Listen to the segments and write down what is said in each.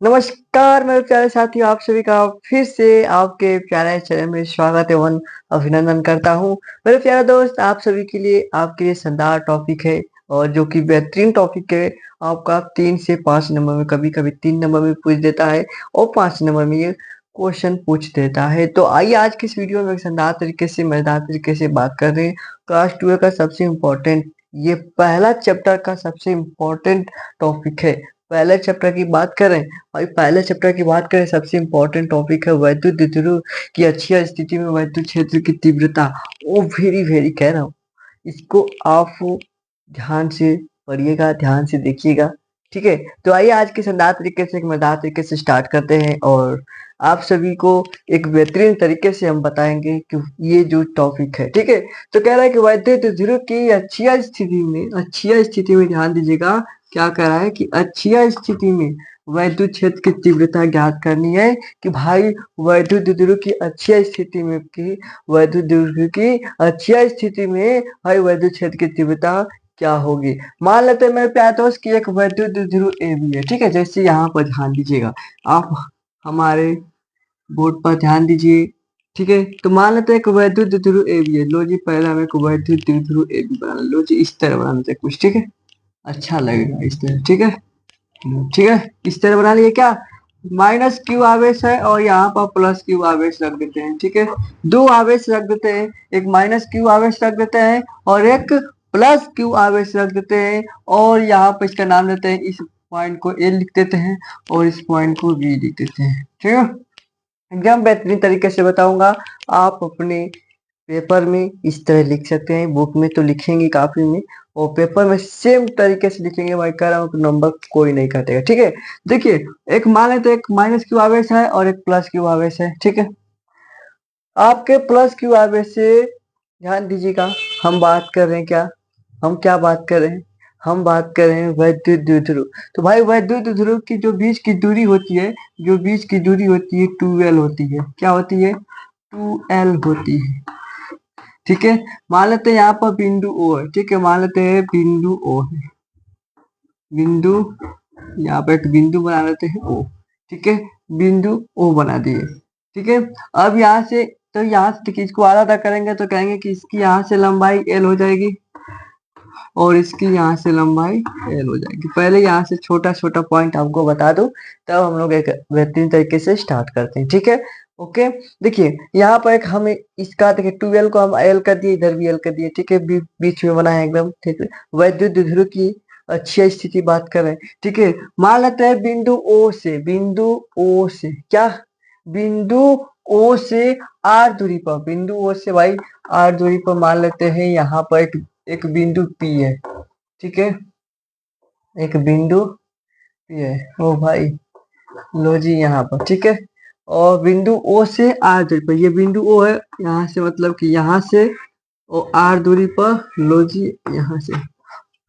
नमस्कार मेरे प्यारे साथियों, आप सभी का फिर से आपके प्यारे चैनल में स्वागत एवं अभिनंदन करता हूँ। मेरे प्यारे दोस्त, आप सभी के लिए आपके लिए शानदार टॉपिक है और जो कि बेहतरीन टॉपिक है। आपका 3 से 5 नंबर में, कभी-कभी 3 नंबर में पूछ देता है और 5 नंबर में ये क्वेश्चन पूछ देता है। तो आइए आज की इस वीडियो में एक शानदार तरीके से, मजेदार तरीके से बात कर रहे हैं क्लास 12 का सबसे इम्पोर्टेंट, ये पहला चैप्टर का सबसे इम्पोर्टेंट टॉपिक है। पहले चैप्टर की बात करें, भाई पहले चैप्टर की बात करें, सबसे इम्पोर्टेंट टॉपिक है वैद्युत ध्रुव की अच्छी स्थिति में वैद्युत क्षेत्र की तीव्रता। ओ वेरी वेरी कह रहा हूँ, इसको आप ध्यान से पढ़िएगा, ध्यान से देखिएगा। ठीक है, तो आइए आज के शानदार तरीके से, एक मजेदार तरीके से स्टार्ट करते हैं और आप सभी को एक बेहतरीन तरीके से हम बताएंगे कि ये जो टॉपिक है। ठीक है, तो कह रहा है कि वैद्युत ध्रुव की अच्छी स्थिति में ध्यान दीजिएगा। क्या कह रहा है कि अच्छी स्थिति में वैद्युत क्षेत्र की तीव्रता ज्ञात करनी है कि भाई वैद्युत ध्रुव की अच्छी स्थिति में वैद्युत ध्रुव की अच्छी स्थिति में भाई वैद्युत क्षेत्र की तीव्रता क्या होगी। मान लेते हैं मेरे प्यारे दोस्त कि एक वैद्युत ध्रुव ए बी है। ठीक है, जैसे यहाँ पर ध्यान दीजिएगा, आप हमारे बोर्ड पर ध्यान दीजिए। ठीक है, तो मान लेते हैं कि वैद्युत ध्रुव ए बी है। लो जी, पहले हमें वैद्युत ध्रुव ए बी बनाना। लो जी, इस तरह बनाना चाहिए कुछ। ठीक है, अच्छा लगेगा इस तरह। ठीक है, ठीक है, इस तरह बना लिए क्या। माइनस क्यू आवेश है और यहाँ पर प्लस क्यू आवेश रख देते हैं। ठीक है, दो आवेश रख देते हैं, एक माइनस क्यू आवेश रख देते हैं और एक प्लस क्यू आवेश रख देते हैं और यहाँ पर इसका नाम लेते हैं, इस पॉइंट को ए लिख देते हैं और इस पॉइंट को बी लिख देते हैं। ठीक है, एकदम बेहतरीन तरीके से बताऊंगा। आप अपने पेपर में इस तरह लिख सकते हैं, बुक में तो लिखेंगे काफी में, और पेपर में सेम तरीके से लिखेंगे। मैं कह रहा हूँ कि नंबर कोई नहीं काटेगा। ठीक है, देखिए, एक मान लेते एक माइनस क्यू आवेश है और एक प्लस क्यू आवेश है। ठीक है, आपके प्लस क्यू आवेश से ध्यान दीजिएगा, हम बात कर रहे हैं क्या, हम क्या बात कर रहे हैं, हम बात कर रहे हैं वैद्युत ध्रुव। तो भाई वैद्युत ध्रुव की जो बीच की दूरी होती है, जो बीच की दूरी होती है 2l होती है। क्या होती है, 2l होती है। ठीक है, मान लेते हैं यहाँ पर बिंदु ओ है। ठीक है, मान लेते हैं बिंदु ओ है, बिंदु, यहाँ पे एक बिंदु बना लेते हैं ओ। ठीक है, बिंदु ओ बना दिए। ठीक है, अब यहाँ से, तो यहाँ से देखिए, इसको आधा करेंगे तो कहेंगे कि इसकी यहाँ से लंबाई एल हो जाएगी और इसकी यहाँ से लंबाई एल हो जाएगी। पहले यहाँ से छोटा छोटा पॉइंट आपको बता दूं, तब हम लोग एक बेहतरीन तरीके से स्टार्ट करते हैं। ठीक है, ओके, देखिए यहाँ पर एक हम इसका देखिए 12 को हम एल कर दिए, इधर भी एल कर दिए। ठीक है, बीच में बना है एकदम। ठीक है, वैद्युत ध्रुव की अच्छी स्थिति बात कर रहे हैं। ठीक है, मान लेते हैं बिंदु ओ से, बिंदु ओ से क्या, बिंदु ओ से आर दूरी पर, बिंदु ओ से भाई आर दूरी पर मान लेते हैं यहाँ पर एक बिंदु पी है। ठीक है, एक बिंदु पी है। ओ भाई, लो जी यहाँ पर। ठीक है, और बिंदु ओ से आर दूरी पर, ये बिंदु ओ है, यहाँ से मतलब कि यहाँ से और आर दूरी पर, लो जी यहाँ से।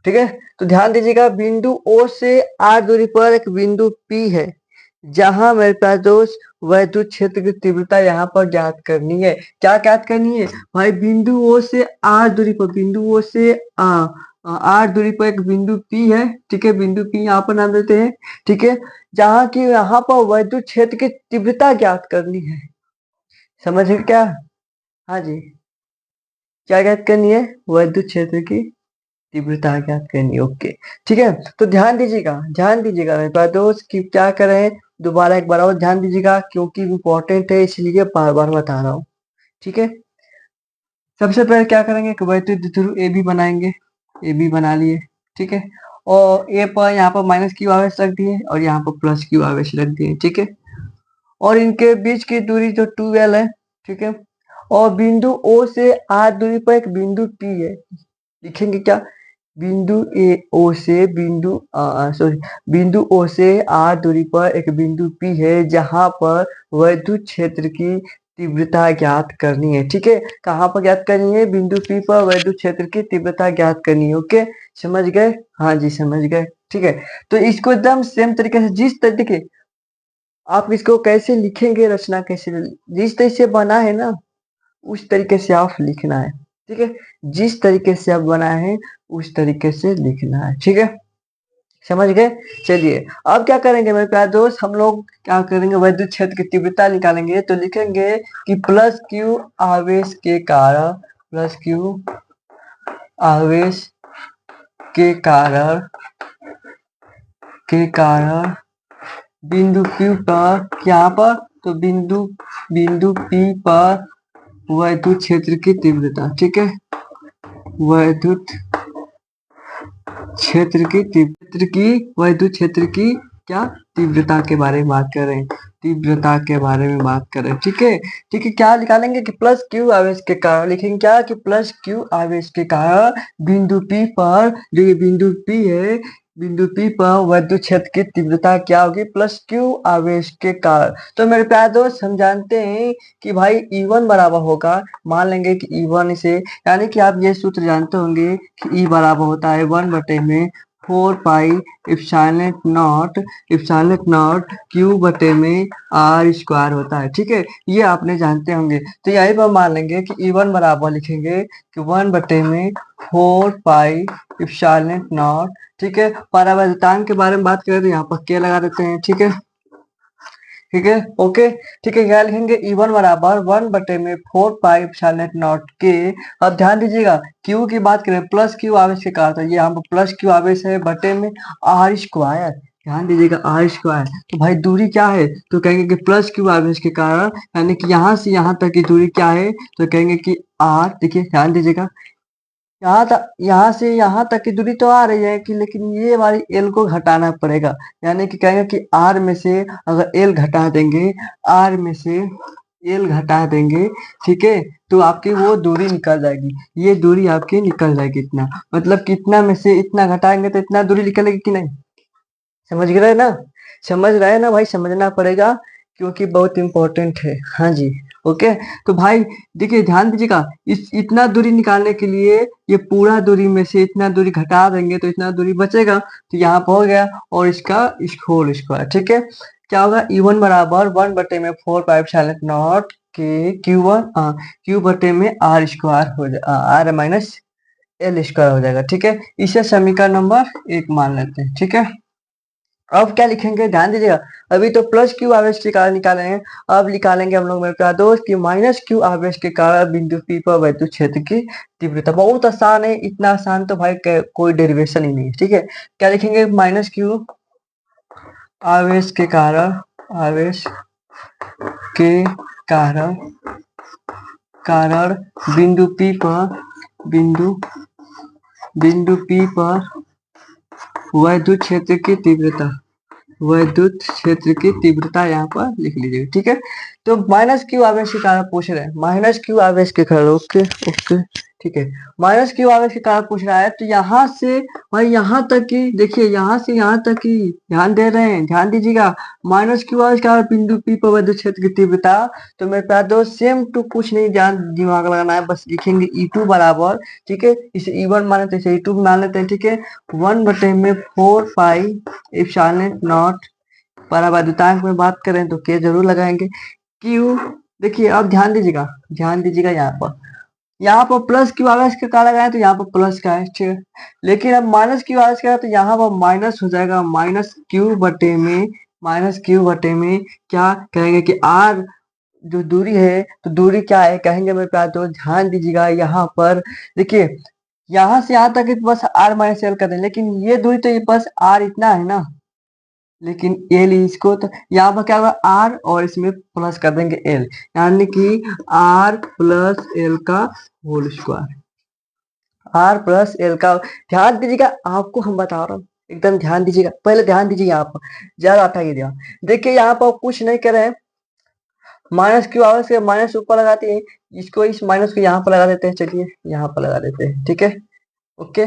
ठीक है, तो ध्यान दीजिएगा, बिंदु ओ से आर दूरी पर एक बिंदु पी है, जहां मेरे पास दोस्त वैद्युत क्षेत्र की तीव्रता यहाँ पर ज्ञात करनी है। क्या ज्ञात करनी है भाई, बिंदु ओ से आर दूरी पर, बिंदु ओ से आर दूरी पर एक बिंदु पी है। ठीक है, बिंदु पी यहाँ पर नाम देते हैं। ठीक है, जहाँ की यहाँ पर वैद्युत क्षेत्र की तीव्रता ज्ञात करनी है। समझ गए क्या, हाँ जी, क्या ज्ञात करनी है, वैद्युत क्षेत्र की तीव्रता ज्ञात करनी। ओके, ठीक है, तो ध्यान दीजिएगा, ध्यान दीजिएगा मेरे पास दोस्त कि क्या करें, दोबारा एक बार और ध्यान दीजिएगा क्योंकि इम्पोर्टेंट है, इसलिए बार बार बता रहा हूँ। ठीक है, सबसे पहले क्या करेंगे कि वैद्युत ध्रुव ए बी बनाएंगे, ए बी बना लिए। ठीक है, और ए पर यहाँ पर माइनस क्यू आवेश रख दिए और यहाँ पर प्लस क्यू आवेश रख दिए। ठीक है, और इनके बीच की दूरी जो 2l है। ठीक है, और बिंदु ओ से आर दूरी पर एक बिंदु पी है। लिखेंगे क्या, बिंदु ए ओ से सॉरी, बिंदु ओ से आर दूरी पर एक बिंदु पी है, जहां पर वैद्युत क्षेत्र की तीव्रता ज्ञात करनी है। ठीक है, कहाँ पर ज्ञात करनी है, बिंदु पी पर वैद्युत क्षेत्र की तीव्रता ज्ञात करनी है। ओके, समझ गए, हाँ जी समझ गए। ठीक है, तो इसको एकदम सेम तरीके से, जिस तरीके आप इसको कैसे लिखेंगे, रचना कैसे, जिस तरीके से बना है ना, उस तरीके से आप लिखना है। ठीक है, जिस तरीके से आप बनाए हैं उस तरीके से लिखना है। ठीक है, समझ गए। चलिए अब क्या करेंगे मेरे प्यारे दोस्त, हम लोग क्या करेंगे, विद्युत क्षेत्र की तीव्रता निकालेंगे। तो लिखेंगे कि प्लस क्यू आवेश के कारण, प्लस क्यू आवेश के कारण बिंदु Q पर, यहाँ पर तो बिंदु P पर विद्युत क्षेत्र की तीव्रता, ठीक है, विद्युत क्षेत्र की क्या तीव्रता के बारे में बात कर रहे हैं, तीव्रता के बारे में बात कर रहे हैं, ठीक है। ठीक है, क्या निकालेंगे कि प्लस क्यू आवेश के कारण, लिखेंगे क्या कि प्लस क्यू आवेश के कारण बिंदु P पर, जो ये बिंदु P है, बिंदु P पर विद्युत क्षेत्र की तीव्रता क्या होगी, प्लस क्यू आवेश के कारण। तो मेरे प्यारे दोस्त हम जानते हैं कि भाई E1 बराबर होगा, मान लेंगे कि E1 से, यानी कि आप ये सूत्र जानते होंगे कि E बराबर होता है 1/4 पाई एप्सिलॉन नॉट क्यू बटे में आर स्क्वायर होता है, ठीक है, ये आपने जानते होंगे। तो यही पर मान लेंगे कि E1 बराबर लिखेंगे कि 1/4 पाई एप्सिलॉन नॉट, ठीक है। परावर्तनांक के बारे में बात करें तो यहाँ पर क्या लगा देते हैं, ठीक है, ठीक है, ओके, ठीक है। क्या लिखेंगे E1 बराबर 1/4 पाई एप्सिलॉन नॉट के। अब ध्यान दीजिएगा Q की बात करें, प्लस क्यू आवेश के कारण, तो ये यहाँ पर प्लस क्यू आवेश है बटे में आर स्क्वायर, ध्यान दीजिएगा आर स्क्वायर। तो भाई दूरी क्या है, तो कहेंगे कि प्लस क्यू आवेश के कारण, यानी कि यहाँ से यहाँ तक की दूरी क्या है, तो कहेंगे कि आर, देखिए ध्यान दीजिएगा, यहाँ से यहाँ तक की दूरी तो आ रही है कि, लेकिन ये हमारी एल को घटाना पड़ेगा, यानी कि कहेंगे कि आर में से अगर एल घटा देंगे, आर में से एल घटा देंगे, ठीक है, तो आपकी वो दूरी निकल जाएगी, ये दूरी आपकी निकल जाएगी इतना, मतलब कितना में से इतना घटाएंगे तो इतना दूरी निकलेगी कि नहीं, समझ गए ना, समझ रहे ना भाई, समझना पड़ेगा क्योंकि बहुत इंपॉर्टेंट है। हाँ जी, ओके। तो भाई देखिए ध्यान दीजिएगा, इस इतना दूरी निकालने के लिए ये पूरा दूरी में से इतना दूरी घटा देंगे तो इतना दूरी बचेगा, तो यहाँ पर हो गया, और इसका होल स्क्वायर, ठीक है। क्या होगा, E1 बराबर 1/4 पाई एप्सिलॉन नॉट के क्यू बटे में आर स्क्वायर हो जाए, आर माइनस एल स्क्वायर हो जाएगा, ठीक है। इसे समीकरण नंबर 1 मान लेते हैं, ठीक है। अब क्या लिखेंगे, ध्यान दीजिएगा, अभी तो प्लस क्यू आवेश के कारण निकाले हैं, अब निकालेंगे हम लोग मेरे प्यारे दोस्त कि माइनस क्यू आवेश के कारण बिंदु P पर विद्युत क्षेत्र की तीव्रता। बहुत आसान है, इतना आसान तो भाई कोई डेरिवेशन ही नहीं है, ठीक है। क्या लिखेंगे, माइनस क्यू आवेश के कारण, आवेश के कारण कारण बिंदु P पर, बिंदु P पर विद्युत क्षेत्र की तीव्रता, विद्युत क्षेत्र की तीव्रता यहाँ पर लिख लीजिएगा, ठीक है। तो माइनस क्यू आवेश के कारण पूछ रहे हैं, माइनस क्यू आवेश के कारण, ओके ओके, ठीक है, माइनस क्यू आवेश के कारण पूछ रहा है, तो यहाँ से भाई यहाँ तक की, देखिए यहाँ से यहाँ तक की ध्यान दे रहे हैं, ध्यान दीजिएगा, माइनस क्यू आवेश के कारण बिंदु P पर विद्युत क्षेत्र की तीव्रता। तो मेरे प्यारे दोस्त सेम टू, कुछ नहीं ध्यान दिमाग लगाना है, बस लिखेंगे E2 बराबर, ठीक है, इसे E1 माने तो इसे E2 मान लेते हैं, ठीक है, 1/4 पाई एप्सिलॉन नॉट, परावर्तनांक में बात करें तो के जरूर लगाएंगे, क्यू, देखिए अब ध्यान दीजिएगा, ध्यान दीजिएगा, यहाँ पर प्लस क्यू आवेश के कारण लगाए तो यहाँ पर प्लस का है, ठीक है, लेकिन अब माइनस क्यू आवेश का है तो यहाँ पर माइनस हो जाएगा, माइनस क्यू बटे में क्या कहेंगे कि आर जो दूरी है, तो दूरी क्या है कहेंगे मेरे प्यारे दोस्त, ध्यान दीजिएगा, यहाँ पर देखिए, यहाँ से यहाँ तक बस आर माइनस एल कर दें, लेकिन ये दूरी तो ये बस आर इतना है ना, लेकिन एल इसको तो यहाँ पर क्या होगा, आर और इसमें प्लस कर देंगे एल, यानी कि आर प्लस एल का whole square, R plus L का। ध्यान दीजिएगा, आपको हम बता रहा हूँ, एकदम ध्यान दीजिएगा, पहले ध्यान दीजिए, यहाँ पर ज्यादा हटाइए ध्यान, देखिए यहाँ पर कुछ नहीं कर रहे हैं, माइनस क्यू आवर से माइनस ऊपर लगाते हैं, इसको इस माइनस को यहाँ पर लगा देते हैं, चलिए यहाँ पर लगा देते हैं, ठीक है, ओके।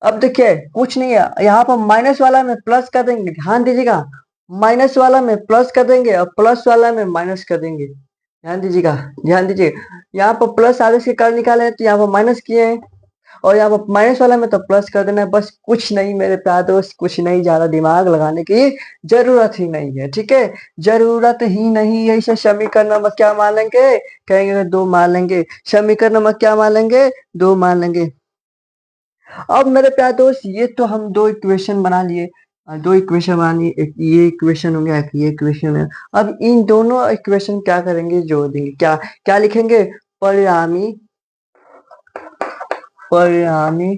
अब देखिए कुछ नहीं है, यहाँ पर माइनस वाला में प्लस कर देंगे, ध्यान दीजिएगा, माइनस वाला में प्लस कर देंगे और प्लस वाला में माइनस कर देंगे, ध्यान दीजिएगा, ध्यान दीजिए, यहाँ पर प्लस आवेश के कारण निकाले हैं तो यहाँ पर माइनस किए हैं, और यहाँ पर माइनस वाला में तो प्लस कर देना है, बस कुछ नहीं मेरे प्यारे दोस्त, कुछ नहीं, ज्यादा दिमाग लगाने की जरूरत ही नहीं है, ठीक है, जरूरत ही नहीं है। इसे समीकरण नंबर क्या मान लेंगे, कहेंगे 2 मान लेंगे, समीकरण नंबर क्या मान लेंगे, 2 मान लेंगे। अब मेरे प्यारे दोस्त ये तो हम दो इक्वेशन बना लिए, दो इक्वेशन बना लिए, एक ये इक्वेशन हो गया, एक ये इक्वेशन हो गया। अब इन दोनों इक्वेशन क्या करेंगे, जोड़ देंगे। क्या क्या लिखेंगे, परिणामी, परिणामी,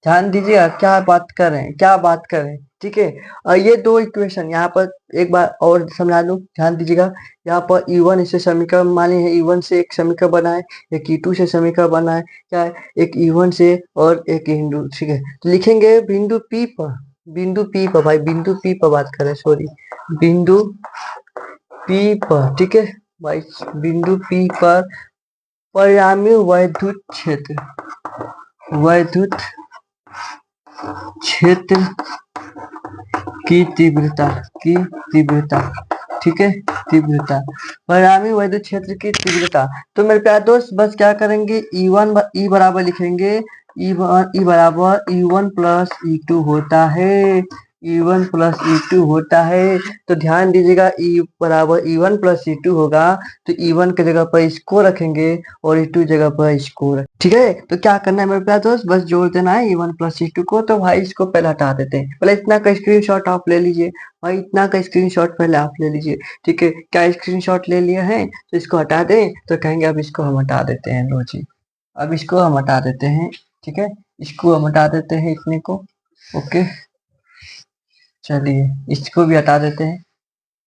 ध्यान दीजिएगा क्या बात कर रहे हैं, क्या बात कर रहे हैं, ठीक है। और ये दो इक्वेशन यहाँ पर एक बार और समझा दूं, ध्यान दीजिएगा। यहाँ पर E1 से समीकरण माने हैं, E1 से एक समीकरण बना है, एक E2 से समीकरण बना है, क्या है, एक E1 से और एक बिंदु, ठीक है। तो लिखेंगे बिंदु P पर, बिंदु P पर, भाई बिंदु P पर बात करें, सॉरी, बिंदु P पर, ठीक है भाई, बिंदु P पर परिणामी वैद्युत क्षेत्र, वैद्युत क्षेत्र की तीव्रता, की तीव्रता, ठीक है, तीव्रता, परिणामी वैद्युत क्षेत्र की तीव्रता। तो मेरे प्यारे दोस्त बस क्या करेंगे, ई बराबर लिखेंगे, ई बराबर E1 प्लस E2 होता है, E1 प्लस E2 होता है। तो ध्यान दीजिएगा, E बराबर E1 प्लस E2 होगा, तो E1 की जगह पर इसको रखेंगे और E2 जगह पर इसको रखेंगे, ठीक है। तो क्या करना है मेरे प्यारे दोस्त, बस जोड़ देना है E1 प्लस E2 को। तो भाई इसको पहले हटा देते हैं, पहले इतना का स्क्रीनशॉट आप ले लीजिए, भाई इतना का स्क्रीनशॉट पहले आप ले लीजिए, ठीक है। क्या स्क्रीनशॉट ले लिए हैं, तो इसको हटा दें, तो कहेंगे अब इसको हम हटा देते हैं, लो जी, अब इसको हम हटा देते हैं, ठीक है, इसको हम हटा देते हैं इतने को, ओके। चलिए इसको भी हटा देते हैं,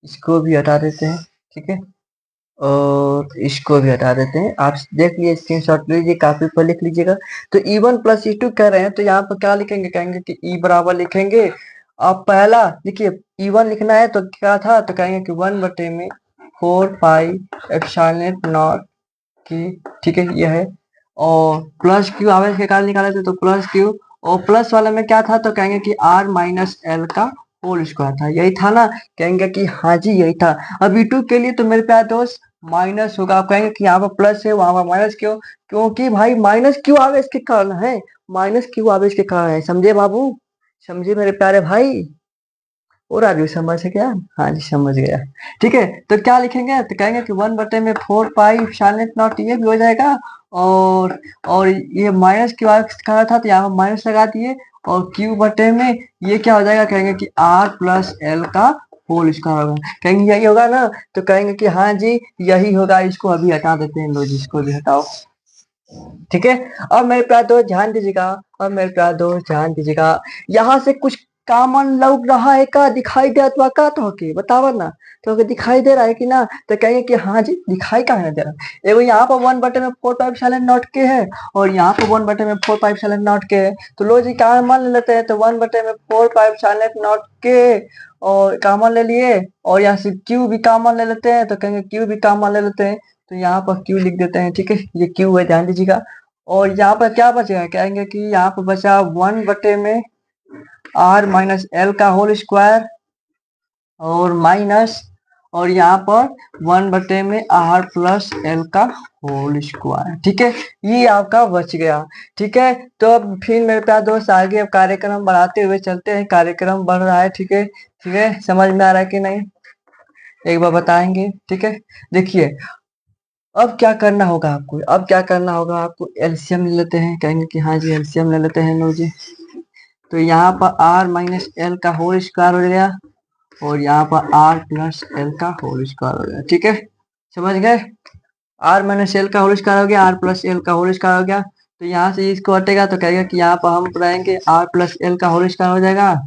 इसको भी हटा देते हैं, ठीक है, और इसको भी हटा देते हैं। आप देख लीजिए, स्क्रीनशॉट ले लीजिए, कापी पर लिख लीजिएगा। तो E1 प्लस E2 कह रहे हैं, तो यहाँ पर क्या लिखेंगे, कहेंगे कि E बराबर लिखेंगे, अब पहला देखिए, E1 लिखना है तो क्या था, तो कहेंगे कि 1/4 पाई एप्सिलॉन नॉट की, ठीक है, यह है। और प्लस क्यू आवेश के कारण निकाले थे, तो प्लस क्यू, और प्लस वाले में क्या था, तो कहेंगे कि R माइनस एल का होल स्क्वायर था, यही था ना, कहेंगे कि हाँ जी यही था। अब E2 के लिए तो मेरे प्यारे दोस्त माइनस होगा, आप कहेंगे कि यहाँ पर प्लस है वहां पर माइनस क्यों, क्योंकि भाई माइनस क्यू आवेश के कारण है, माइनस क्यू आवेश के कारण है, समझे बाबू, समझे मेरे प्यारे भाई, और आगे समझ है क्या, हाँ जी समझ गया, ठीक है। तो क्या लिखेंगे, तो कहेंगे कि 1/4 पाई एप्सिलॉन नॉट, ये भी हो जाएगा, और ये माइनस क्यू कहा था, तो यहाँ पर माइनस लगा दिए, और क्यू बटे में ये क्या हो जाएगा, कहेंगे कि R प्लस एल का होल स्क्वायर होगा, कहेंगे यही होगा ना, तो कहेंगे कि हाँ जी यही होगा, इसको अभी हटा देते हैं, लो जी इसको भी हटाओ, ठीक है। अब मेरे प्यारे दोस्त ध्यान दीजिएगा, अब मेरे प्यारे दोस्त ध्यान दीजिएगा, यहाँ से कुछ कॉमन लग रहा है का, दिखाई दे अथवा का, तो के बतावा ना, तो अगर दिखाई दे रहा है कि ना, तो कहेंगे कि हाँ जी दिखाई का है दे रहा है, एगो यहाँ पर 1/4 पाई एप्सिलॉन नॉट के है, और यहाँ पर 1/4 पाई एप्सिलॉन नॉट के है, तो लो जी कॉमन ले लेते हैं, तो 1/4 पाई एप्सिलॉन नॉट के, और कॉमन ले लिए, और यहाँ से क्यू भी कॉमन ले लेते हैं, तो कहेंगे क्यू भी कॉमन ले लेते हैं, तो यहाँ पर क्यू लिख देते हैं, ठीक है, ये क्यू है, ध्यान दीजिएगा। और यहाँ पर क्या बचेगा, कहेंगे कि यहाँ पर बचा 1/R माइनस एल का होल स्क्वायर, और माइनस, और यहाँ पर 1/R प्लस एल का होल स्क्वायर, ठीक है, ये आपका बच गया, ठीक है। तो अब फिर मेरे प्यारे दोस्त आगे अब कार्यक्रम बढ़ाते हुए चलते हैं, कार्यक्रम बढ़ रहा है, ठीक है, ठीक है, समझ में आ रहा है कि नहीं, एक बार बताएंगे, ठीक है। देखिए अब क्या करना होगा आपको, अब क्या करना होगा आपको, एलसीएम ले लेते हैं, कहेंगे कि हाँ जी एलसीएम ले लेते हैं, लो जी। तो यहाँ पर R माइनस एल का होल स्क्वायर हो गया, और यहाँ पर R प्लस एल का होल स्क्वायर हो गया, ठीक है, समझ गए। R माइनस एल का होल स्क्वायर हो गया, R प्लस एल का होल स्क्वायर हो गया, तो यहाँ से इसको हटेगा, तो कहेगा कि यहाँ पर हम रहेंगे R प्लस एल का होल स्क्वायर हो जाएगा,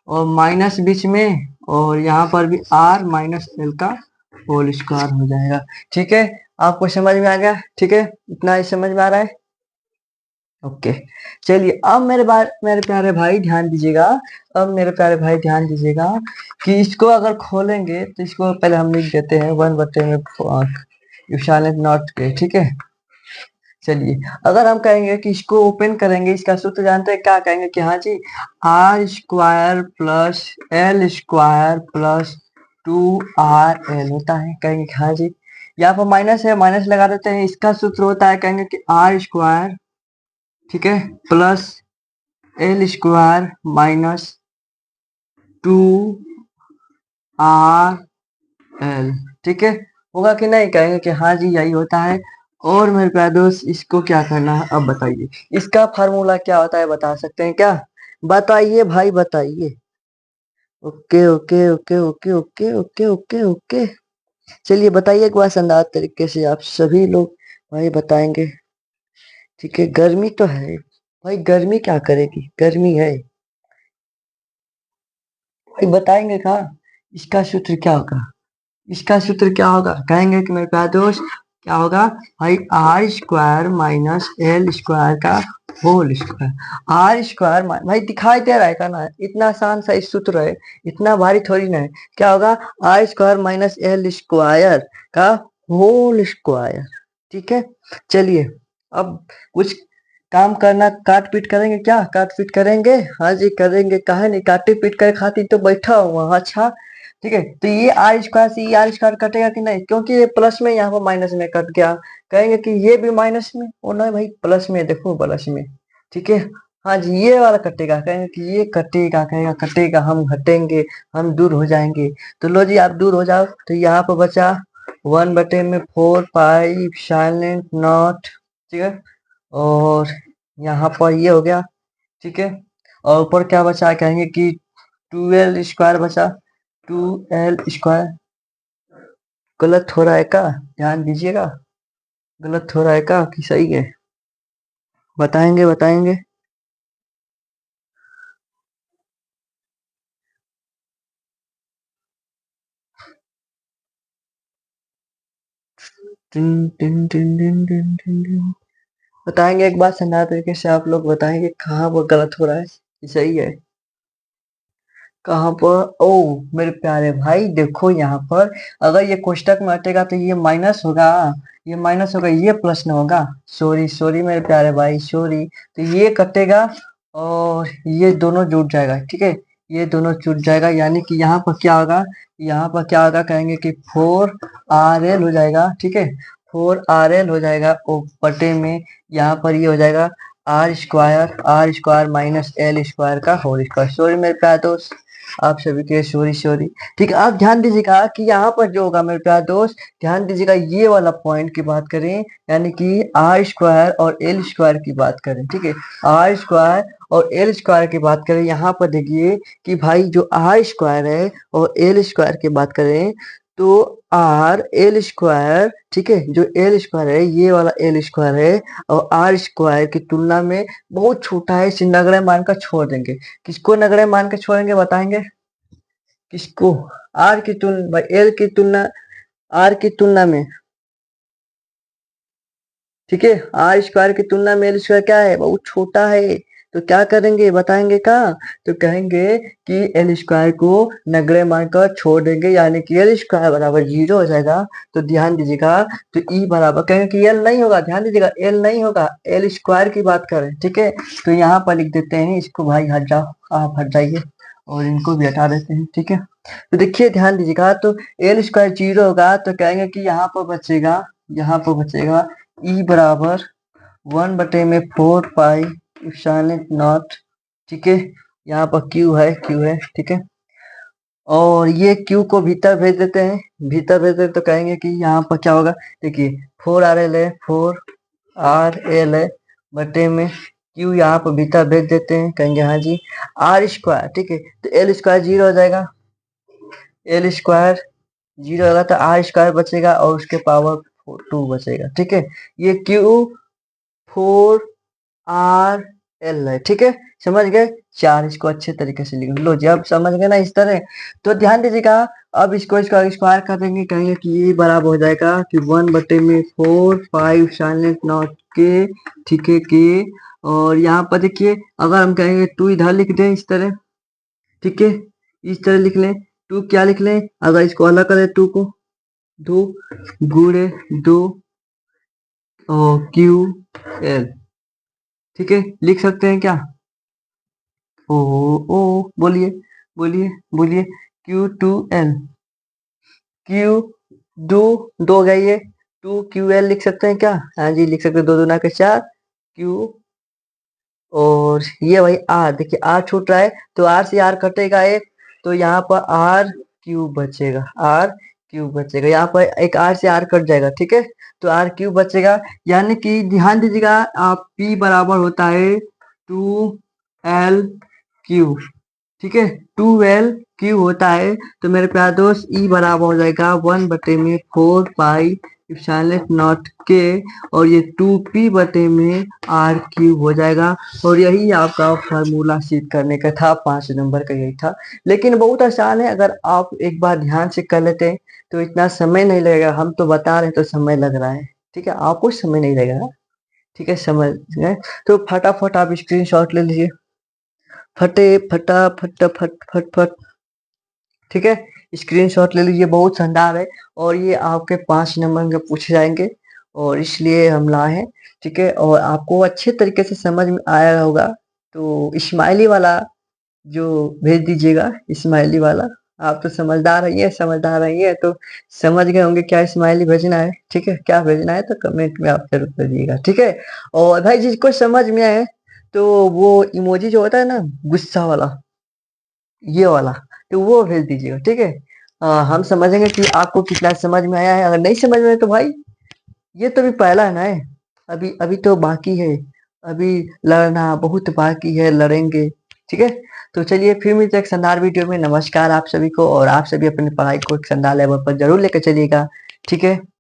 और माइनस बीच में, और यहाँ पर भी R माइनस एल का होल स्क्वायर हो जाएगा, ठीक है। आपको समझ में आ गया, ठीक है, इतना ही समझ में आ रहा है, ओके। चलिए अब मेरे प्यारे भाई ध्यान दीजिएगा, अब मेरे प्यारे भाई ध्यान दीजिएगा, कि इसको अगर खोलेंगे तो इसको पहले हम लिख देते हैं 1/4 के, ठीक है। चलिए अगर हम कहेंगे कि इसको ओपन करेंगे, इसका सूत्र जानते हैं, क्या कहेंगे कि हाँ जी R square plus L square plus 2RL होता है, कहेंगे कि हाँ जी, यहाँ पर माइनस है, माइनस लगा देते हैं, इसका सूत्र होता है, कहेंगे कि R स्क्वायर, ठीक है, plus L square minus 2RL, ठीक है, होगा कि नहीं, कहेंगे कि हाँ जी यही होता है, और मेरे प्यारे दोस्त इसको क्या करना है अब बताइए। इसका फार्मूला क्या होता है बता सकते हैं क्या? बताइए भाई बताइए। Okay okay okay okay okay okay okay okay. चलिए बताइए एक बार शानदार तरीके से आप सभी लोग भाई बताएंगे। ठीक है गर्मी तो है भाई, गर्मी क्या करेगी, गर्मी है भाई, बताएंगे कहाँ? इसका सूत्र क्या होगा? इसका सूत्र क्या होगा कहेंगे कि मेरे प्यारे दोस्त? क्या होगा भाई? R square minus L square का होल स्क्वायर। आर स्क्वायर भाई दिखाई दे रहा है का ना, इतना आसान सा इस सूत्र है, इतना भारी थोड़ी ना है। क्या होगा? R square minus L square का होल स्क्वायर। ठीक है चलिए अब कुछ काम करना, काट पीट करेंगे क्या? काट पीट करेंगे, हाँ जी करेंगे, काहे नहीं, काटे पीट कर खातिर तो बैठा हुआ। अच्छा ठीक है तो ये आर स्क्वायर से ये आर स्क्वायर कटेगा कि नहीं, क्योंकि ये प्लस में यहाँ पर माइनस में कट गया। कहेंगे कि ये भी माइनस में, ओ नहीं भाई प्लस में, देखो प्लस में। ठीक है हाँ जी ये वाला कटेगा, कहेंगे कि ये कटेगा, कहेगा कटेगा, हम घटेंगे, हम दूर हो जाएंगे। तो लो जी आप दूर हो जाओ, तो यहाँ पर बचा 1/4 पाई साइलेंट नॉट। ठीक है और यहाँ पर ये हो गया। ठीक है और ऊपर क्या बचा, कहेंगे कि 2l स्क्वायर बचा, 2l स्क्वायर। गलत हो रहा है का? ध्यान दीजिएगा, गलत हो रहा है का कि सही है? बताएंगे बताएंगे। Tin tin tin tin tin tin tin. बताएंगे एक बात शानदार तरीके से, आप लोग बताएंगे कहाँ पर गलत हो रहा है कि सही है। कहाँ पर? ओ मेरे प्यारे भाई देखो यहाँ पर, अगर ये कोष्टक में हटेगा तो ये माइनस होगा, ये माइनस होगा, ये प्लस न होगा। सॉरी सॉरी मेरे प्यारे भाई सॉरी। तो ये कटेगा और ये दोनों जुड़ जाएगा। ठीक है ये दोनों जुड़ जाएगा, यानी कि यहाँ पर क्या होगा, यहाँ पर क्या होगा, कहेंगे कि 4RL हो जाएगा। ठीक है 4RL हो जाएगा ओ बटे में, यहाँ पर ये हो जाएगा R square minus L square का होल स्क्वायर। सॉरी मेरे प्यारे दोस्त, आप सभी के सॉरी सॉरी। ठीक है आप ध्यान दीजिएगा कि यहाँ पर जो होगा मेरे प्यारे दोस्त, ध्यान दीजिएगा ये वाला पॉइंट की बात करें, यानी कि आर स्क्वायर और एल स्क्वायर की बात करें। ठीक है आर स्क्वायर और एल स्क्वायर की बात करें, यहाँ पर देखिए कि भाई जो आर स्क्वायर है और एल स्क्वायर की बात करें, तो आर एल स्क्वायर, ठीक है जो एल स्क्वायर है ये वाला एल स्क्वायर है, और आर स्क्वायर की तुलना में बहुत छोटा है, इसे नगण्य मानकर छोड़ देंगे। किसको नगण्य मान के छोड़ेंगे बताएंगे? किसको? आर की तुलना, एल की तुलना, आर की तुलना में। ठीक है आर स्क्वायर की तुलना में एल स्क्वायर क्या है, बहुत छोटा है। तो क्या करेंगे बताएंगे का? तो कहेंगे कि एल स्क्वायर को नगण्य मानकर छोड़ देंगे, यानी कि एल स्क्वायर बराबर 0 हो जाएगा। तो ध्यान दीजिएगा, तो ई बराबर, कहेंगे कि एल नहीं होगा, ध्यान दीजिएगा एल नहीं होगा, एल स्क्वायर की बात करें। ठीक है तो यहाँ पर लिख देते हैं इसको, भाई हट जाओ, आप हट जाइए और इनको भी हटा देते हैं। ठीक है तो देखिए ध्यान दीजिएगा, तो एल स्क्वायर 0 होगा, तो कहेंगे कि यहाँ पर बचेगा, यहाँ पर बचेगा ई बराबर 1/4 पाई इप्सिलॉन नॉट। ठीक है यहाँ पर क्यू है, क्यू है। ठीक है और ये क्यू को भीतर भेज देते हैं, भीतर भेज देते तो कहेंगे कि यहाँ पर क्या होगा, देखिए 4RL है, 4RL है बटे में क्यू, यहाँ पर भीतर भेज देते हैं, कहेंगे हाँ जी आर स्क्वायर। ठीक है तो एल स्क्वायर 0 हो जाएगा, एल स्क्वायर 0 होगा तो आर स्क्वायर बचेगा और उसके पावर 2 बचेगा। ठीक है ये क्यू 4RL है। ठीक है समझ गए? चार, इसको अच्छे तरीके से लिख लो जी, अब समझ गए ना इस तरह। तो ध्यान दीजिएगा, अब इसको इसका स्क्वायर कर देंगे, कहेंगे कि ये बराबर हो जाएगा कि 1/4 5 साइलेंट नॉट के। ठीक है के और यहाँ पर देखिए अगर हम कहेंगे 2 इधर लिख दें इस तरह, ठीक है इस तरह लिख लें, 2 क्या लिख लें, अगर इसको अलग करें 2 को, 2 × 2 और QL। ठीक है लिख सकते हैं क्या? ओ ओ बोलिए, बोलिए बोलिए, Q2L, क्यू दो गई है, 2QL लिख सकते हैं क्या? हाँ जी लिख सकते हैं, 2 दूना के 4 क्यू, और ये भाई आर, देखिए आर छूट रहा है तो आर से आर कटेगा एक, तो यहाँ पर आर क्यूब बचेगा, आर क्यूब बचेगा। यहाँ पर एक आर से आर कट जाएगा, ठीक है, तो आर क्यूब बचेगा। यानी कि ध्यान दीजिएगा, आप पी बराबर होता है 2l क्यूब, ठीक है, 2l क्यूब होता है। तो मेरे प्यारे दोस्त ई बराबर हो जाएगा 1/4 पाई एप्सिलॉन के, और ये 2p/में आर क्यूब हो जाएगा। और यही आपका फार्मूला सीख करने का था, 5 नंबर का यही था। लेकिन बहुत आसान है, अगर आप एक बार ध्यान से कर लेते हैं तो इतना समय नहीं लगेगा। हम तो बता रहे हैं तो समय लग रहा है, ठीक है, आपको समय नहीं लगेगा, ठीक है, समझ गए। तो फटाफट आप स्क्रीनशॉट ले लीजिए, फटे फटा फट फट फट फट, ठीक है, स्क्रीनशॉट ले लीजिए, बहुत शानदार है। और ये आपके 5 नंबर के पूछे जाएंगे, और इसलिए हम लाए हैं, ठीक है। और आपको अच्छे तरीके से समझ में आया होगा, तो स्माइली वाला जो भेज दीजिएगा, स्माइली वाला। आप तो समझदार ही है, समझदार ही है, तो समझ गए होंगे क्या स्माइली भेजना है, ठीक है, क्या भेजना है तो कमेंट में आप जरूर करिएगा, ठीक है। और भाई जिसको समझ में आए तो वो इमोजी जो होता है ना, गुस्सा वाला, ये वाला, तो वो भेज दीजिएगा, ठीक है। हम समझेंगे कि आपको कितना समझ में आया है। अगर नहीं समझ में आए तो भाई, ये तो भी पहला है ना, है अभी अभी तो बाकी है, अभी लड़ना बहुत बाकी है, लड़ेंगे, ठीक है। तो चलिए फिर मिलते हैं एक शानदार वीडियो में। नमस्कार आप सभी को, और आप सभी अपनी पढ़ाई को एक शानदार लेवल पर जरूर लेकर चलिएगा, ठीक है।